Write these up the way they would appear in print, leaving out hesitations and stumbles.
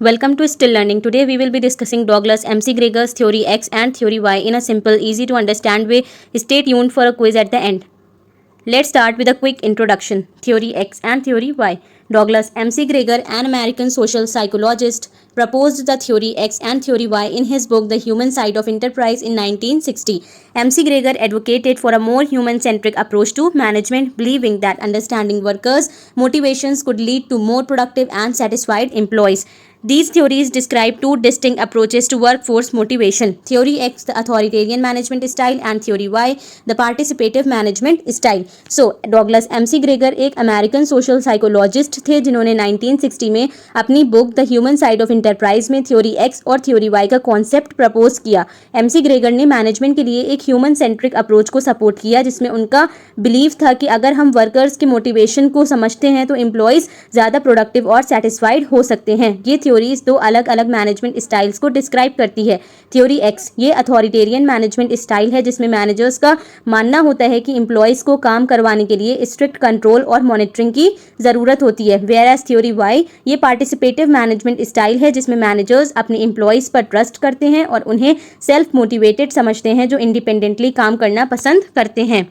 Welcome to Still Learning. Today we will be discussing Douglas McGregor's Theory X and Theory Y in a simple, easy to understand way. Stay tuned for a quiz at the end. Let's start with a quick introduction. Theory X and Theory Y. Douglas McGregor, an American social psychologist, proposed the Theory X and Theory Y in his book The Human Side of Enterprise in 1960. McGregor advocated for a more human-centric approach to management, believing that understanding workers' motivations could lead to more productive and satisfied employees. These theories describe two distinct approaches to workforce motivation. Theory X, the authoritarian management style, and Theory Y, the participative management style. So, Douglas McGregor एक American social psychologist थे जिन्होंने 1960 में अपनी book the human side of enterprise में theory x और theory Y का concept propose किया. McGregor ने मैनेजमेंट के लिए एक ह्यूमन सेंट्रिक अप्रोच को सपोर्ट किया जिसमें उनका बिलीव था कि अगर हम वर्कर्स के मोटिवेशन को समझते हैं तो एम्प्लॉयज़ ज़्यादा प्रोडक्टिव और सेटिस्फाइड हो सकते हैं. ये थ्योरीज दो अलग अलग मैनेजमेंट स्टाइल्स को डिस्क्राइब करती है. थ्योरी एक्स ये अथॉरिटेरियन मैनेजमेंट स्टाइल है जिसमें मैनेजर्स का मानना होता है कि एम्प्लॉयज़ को काम करवाने के लिए स्ट्रिक्ट कंट्रोल और मॉनिटरिंग की ज़रूरत होती है. वेयर एज थ्योरी वाई ये पार्टिसिपेटिव मैनेजमेंट स्टाइल है जिसमें मैनेजर्स अपने एम्प्लॉयज़ पर ट्रस्ट करते हैं और उन्हें सेल्फ मोटिवेटेड समझते हैं जो इंडिपेंडेंटली काम करना पसंद करते हैं.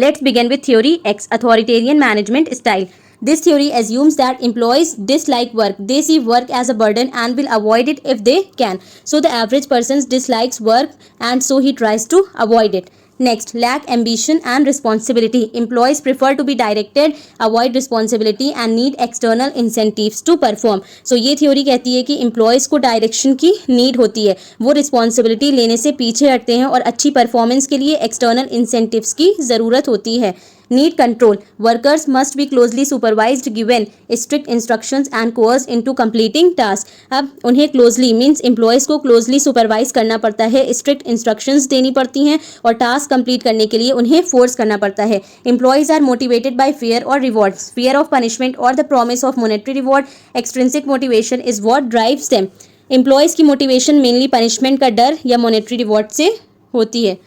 Let's begin with Theory X, authoritarian management style. This theory assumes that employees dislike work. They see work as a burden and will avoid it if they can. So the average person dislikes work and so he tries to avoid it. Next, lack ambition and responsibility. Employees prefer to be directed, avoid responsibility and need external incentives to perform. So ये theory कहती है कि employees को direction की need होती है, वो responsibility लेने से पीछे हटते हैं और अच्छी performance के लिए external incentives की ज़रूरत होती है. Need control. Workers must be closely supervised, given strict instructions and coerced into completing tasks. अब उन्हें closely means employees को closely supervise करना पड़ता है, strict instructions देनी पड़ती हैं और task complete करने के लिए उन्हें force करना पड़ता है. Employees are motivated by fear or rewards. Fear of punishment or the promise of monetary reward. Extrinsic motivation is what drives them. Employees की motivation mainly punishment का डर या monetary reward से होती है.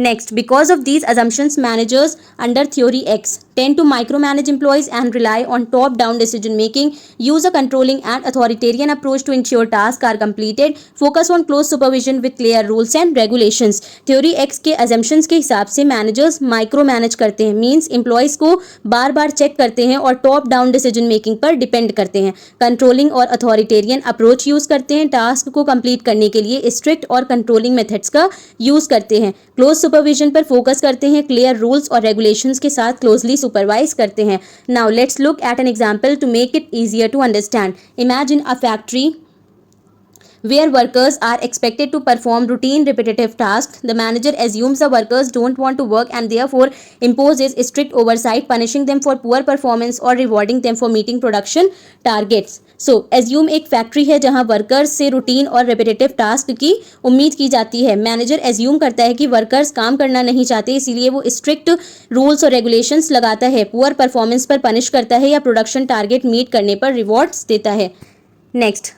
Next, because of these assumptions, managers under Theory X tend to micromanage employees and rely on top-down decision-making, use a controlling and authoritarian approach to ensure tasks are completed, focus on close supervision with clear rules and regulations. Theory X के assumptions के हिसाब से managers micromanage करते हैं, means employees को बार बार check करते हैं और top-down decision-making पर डिपेंड करते हैं. Controlling और authoritarian approach यूज़ करते हैं, टास्क को कंप्लीट करने के लिए स्ट्रिक्ट और कंट्रोलिंग मेथड्स का यूज़ करते हैं. क्लोज सुपरविजन पर फोकस करते हैं, क्लियर रूल्स और रेगुलेशंस के साथ क्लोजली सुपरवाइज करते हैं. Now let's look at an example to make it easier to understand. Imagine a factory where workers are expected to perform routine repetitive tasks. The manager assumes the workers don't want to work and therefore imposes strict oversight, punishing them for poor performance or rewarding them for meeting production targets. So assume एक factory है जहां workers से routine और repetitive task की उम्मीद की जाती है. मैनेजर एज्यूम करता है कि वर्कर्स काम करना नहीं चाहते, इसीलिए वो स्ट्रिक्ट रूल्स और रेगुलेशंस लगाता है, पुअर परफॉर्मेंस पर पनिश करता है या प्रोडक्शन टारगेट मीट करने पर रिवॉर्ड्स देता है. Next,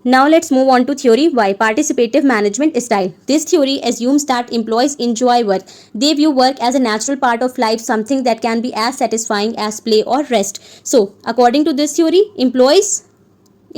now let's move on to Theory Y, participative management style. This theory assumes that employees enjoy work. They view work as a natural part of life, something that can be as satisfying as play or rest. So, according to this theory, employees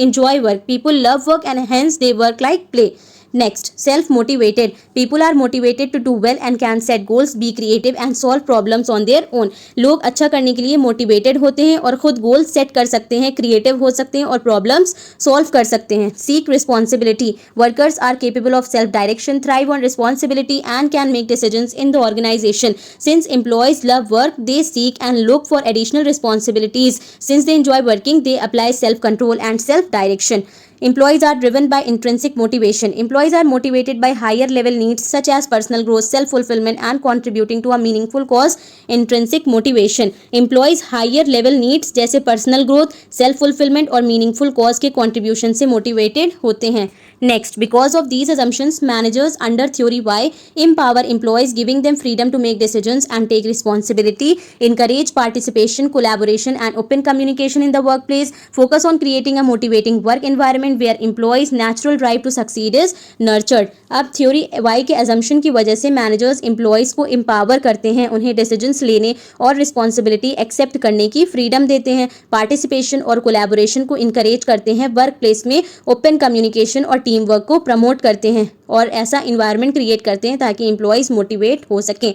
enjoy work. People love work and hence they work like play. Next, self-motivated. People are motivated to do well and can set goals, be creative and solve problems on their own. लोग अच्छा करने के लिए motivated होते हैं और खुद goal set कर सकते हैं, क्रिएटिव हो सकते हैं और प्रॉब्लम्स सॉल्व कर सकते हैं. Seek responsibility. Workers are capable of self-direction, thrive on responsibility and can make decisions in the organization. Since employees love work, they seek and look for additional responsibilities. Since they enjoy working, they apply self-control and self-direction. Employees are driven by intrinsic motivation. Employees are motivated by higher level needs such as personal growth, self-fulfillment and contributing to a meaningful cause. Intrinsic motivation. Employees higher level needs जैसे personal growth, self-fulfillment और meaningful cause के contribution से motivated होते हैं. Next, because of these assumptions, managers under Theory Y empower employees, giving them freedom to make decisions and take responsibility, encourage participation, collaboration and open communication in the workplace, focus on creating a motivating work environment environment where employees' natural drive to succeed is nurtured. अब theory Y के assumption की वजह से managers employees को empower करते हैं, उन्हें decisions लेने और रिस्पॉन्सिबिलिटी एक्सेप्ट करने की फ्रीडम देते हैं, पार्टिसिपेशन और कोलैबोरेशन को इंकरेज करते हैं, वर्क प्लेस में ओपन कम्युनिकेशन और टीम वर्क को प्रमोट करते हैं और ऐसा इन्वायरमेंट क्रिएट करते हैं ताकि एम्प्लॉयज़ मोटिवेट हो सकें.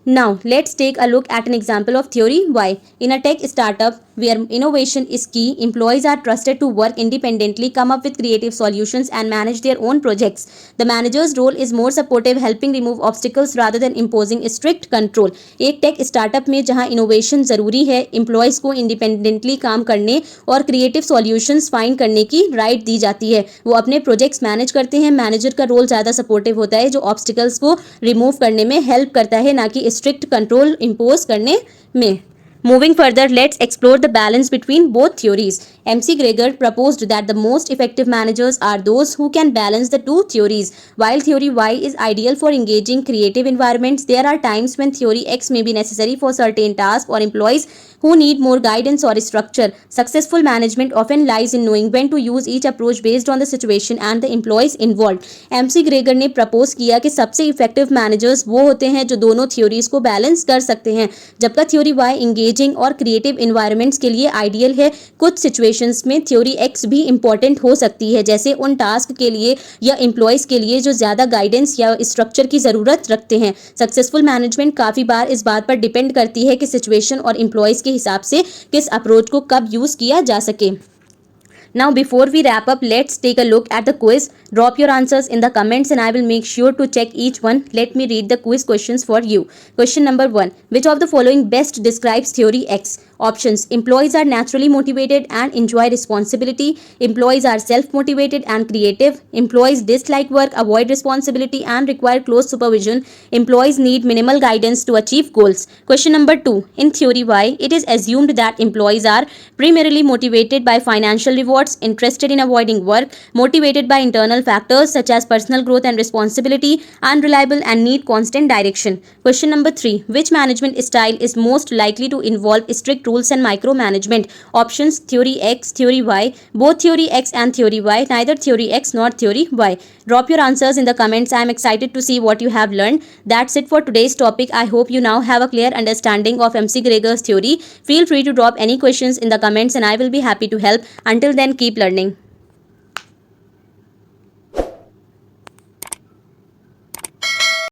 Now, let's take a look at an example of theory Y. In a tech startup where innovation is key, employees are trusted to work independently, come up with creative solutions, and manage their own projects. The manager's role is more supportive, helping remove obstacles rather than imposing strict control. एक tech startup में जहां innovation ज़रूरी है, employees को independently काम करने और creative solutions find करने की राइट दी जाती है. वो अपने प्रोजेक्ट्स मैनेज करते हैं. मैनेजर का रोल ज़्यादा सपोर्टिव होता है, जो ऑब्स्टिकल्स को रिमूव करने में हेल्प करता है, ना कि स्ट्रिक्ट कंट्रोल इम्पोज करने में. Moving further, let's explore the balance between both theories. MC Gregor proposed that the most effective managers are those who can balance the two theories. While theory Y is ideal for engaging creative environments, there are times when theory X may be necessary for certain tasks or employees who need more guidance or structure. Successful management often lies in knowing when to use each approach based on the situation and the employees involved. MC Gregor ने propose किया कि सबसे effective managers वो होते हैं जो दोनों theories को बैलेंस कर सकते हैं. जबकि थ्योरी Y इंगेजिंग और क्रिएटिव इन्वायरमेंट्स के लिए आइडियल है, कुछ सिचुएशंस में थ्योरी X भी इंपॉर्टेंट हो सकती है, जैसे उन टास्क के लिए या एम्प्लॉयज़ के लिए जो ज़्यादा गाइडेंस या स्ट्रक्चर की ज़रूरत रखते हैं. सक्सेसफुल मैनेजमेंट काफ़ी बार इस बात पर डिपेंड करती है कि सिचुएशन और एम्प्लॉयज़ के हिसाब से किस अप्रोच को कब यूज़ किया जा सके. Now, before we wrap up, let's take a look at the quiz. Drop your answers in the comments and I will make sure to check each one. Let me read the quiz questions for you. Question number 1. Which of the following best describes theory X? Options: employees are naturally motivated and enjoy responsibility. Employees are self-motivated and creative. Employees dislike work, avoid responsibility and require close supervision. Employees need minimal guidance to achieve goals. Question number 2. In theory Y, it is assumed that employees are primarily motivated by financial rewards, interested in avoiding work, motivated by internal factors such as personal growth and responsibility, unreliable and need constant direction. Question number 3. Which management style is most likely to involve strict rules and micromanagement? Options: theory X, theory Y, both theory X and theory Y, neither theory X nor theory Y. Drop your answers in the comments. I am excited to see what you have learned. That's it for today's topic. I hope you now have a clear understanding of MC Gregor's theory. Feel free to drop any questions in the comments and I will be happy to help. Until then, keep learning.